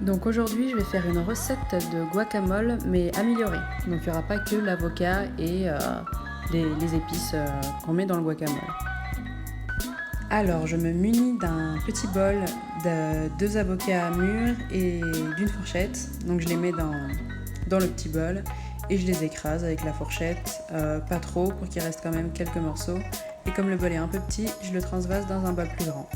Donc aujourd'hui je vais faire une recette de guacamole mais améliorée. Donc il n'y aura pas que l'avocat et les épices qu'on met dans le guacamole. Alors je me munis d'un petit bol de 2 avocats mûrs et d'une fourchette. Donc je les mets dans le petit bol et je les écrase avec la fourchette, pas trop pour qu'il reste quand même quelques morceaux. Et comme le bol est un peu petit, je le transvase dans un bol plus grand.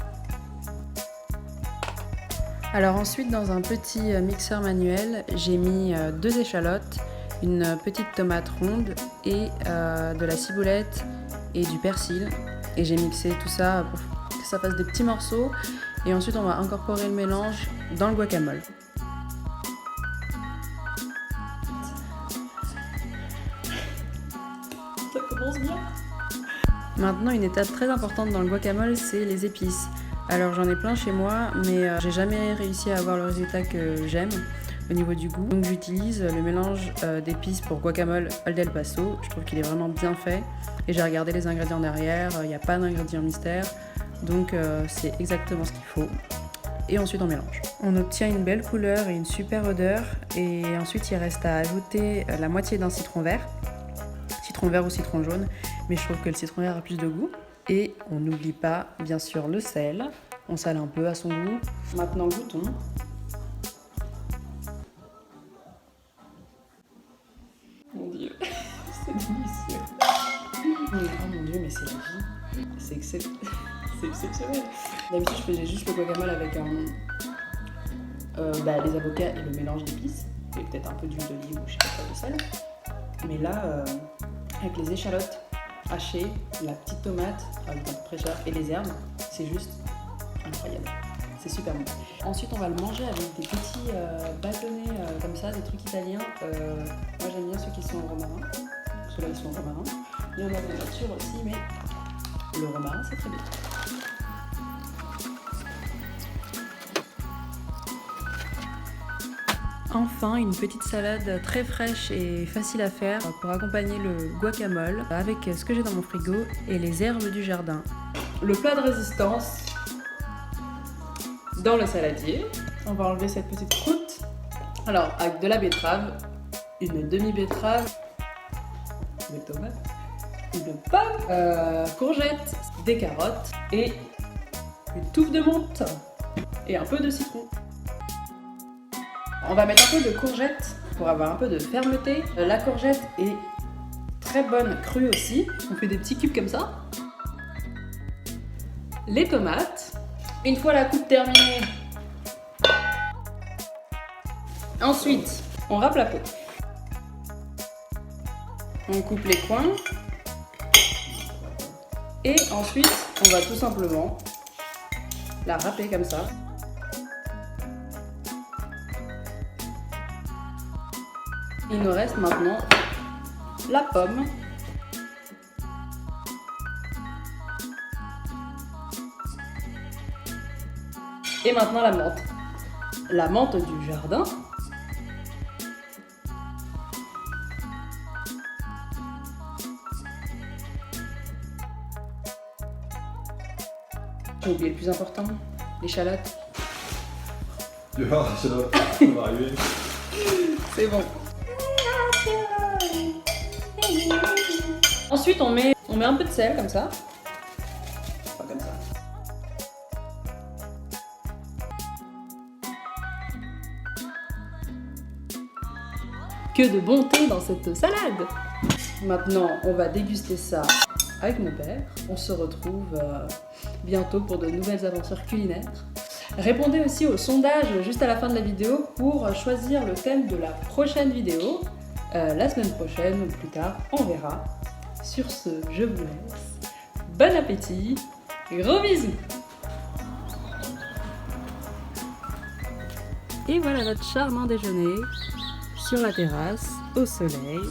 Alors ensuite dans un petit mixeur manuel, j'ai mis 2 échalotes, une petite tomate ronde et de la ciboulette et du persil. Et j'ai mixé tout ça pour que ça fasse des petits morceaux. Et ensuite on va incorporer le mélange dans le guacamole. Ça commence bien. Maintenant une étape très importante dans le guacamole, c'est les épices. Alors j'en ai plein chez moi, mais j'ai jamais réussi à avoir le résultat que j'aime au niveau du goût. Donc j'utilise le mélange d'épices pour guacamole Old El Paso. Je trouve qu'il est vraiment bien fait. Et j'ai regardé les ingrédients derrière, il n'y a pas d'ingrédients mystères. Donc c'est exactement ce qu'il faut. Et ensuite on mélange. On obtient une belle couleur et une super odeur. Et ensuite il reste à ajouter la moitié d'un citron vert. Citron vert ou citron jaune. Mais je trouve que le citron vert a plus de goût. Et on n'oublie pas, bien sûr, le sel. On sale un peu à son goût. Maintenant, goûtons. Mon Dieu, c'est délicieux. Oh mon Dieu, mais c'est la vie. C'est exceptionnel. D'habitude, je faisais juste le guacamole avec les avocats et le mélange d'épices. Et peut-être un peu d'huile d'olive ou je sais pas quoi de sel. Mais là, avec les échalotes hachées, la petite tomate avec un peu de fraîcheur et les herbes, c'est juste incroyable. C'est super bon. Ensuite, on va le manger avec des petits bâtonnets comme ça, des trucs italiens. Moi, j'aime bien ceux qui sont au romarin. Ceux-là, ils sont au romarin. Il y en a de nature aussi, mais le romarin, c'est très bien. Enfin, une petite salade très fraîche et facile à faire pour accompagner le guacamole avec ce que j'ai dans mon frigo et les herbes du jardin. Le plat de résistance dans le saladier. On va enlever cette petite croûte. Alors, avec de la betterave, une demi-betterave, des tomates, une pomme, courgettes, des carottes et une touffe de menthe et un peu de citron. On va mettre un peu de courgette pour avoir un peu de fermeté. La courgette est très bonne crue aussi. On fait des petits cubes comme ça. Les tomates. Une fois la coupe terminée, ensuite on râpe la peau. On coupe les coins. Et ensuite on va tout simplement la râper comme ça. Il nous reste maintenant la pomme. Et maintenant la menthe. La menthe du jardin. J'ai oublié le plus important, l'échalote. Ça va arriver. C'est bon. Ensuite on met un peu de sel comme ça. Pas comme ça. Que de bonté dans cette salade! Maintenant on va déguster ça avec mon père. On se retrouve bientôt pour de nouvelles aventures culinaires. Répondez aussi au sondage juste à la fin de la vidéo pour choisir le thème de la prochaine vidéo. La semaine prochaine ou plus tard, on verra. Sur ce, je vous laisse. Bon appétit, gros bisous! Et voilà notre charmant déjeuner sur la terrasse, au soleil.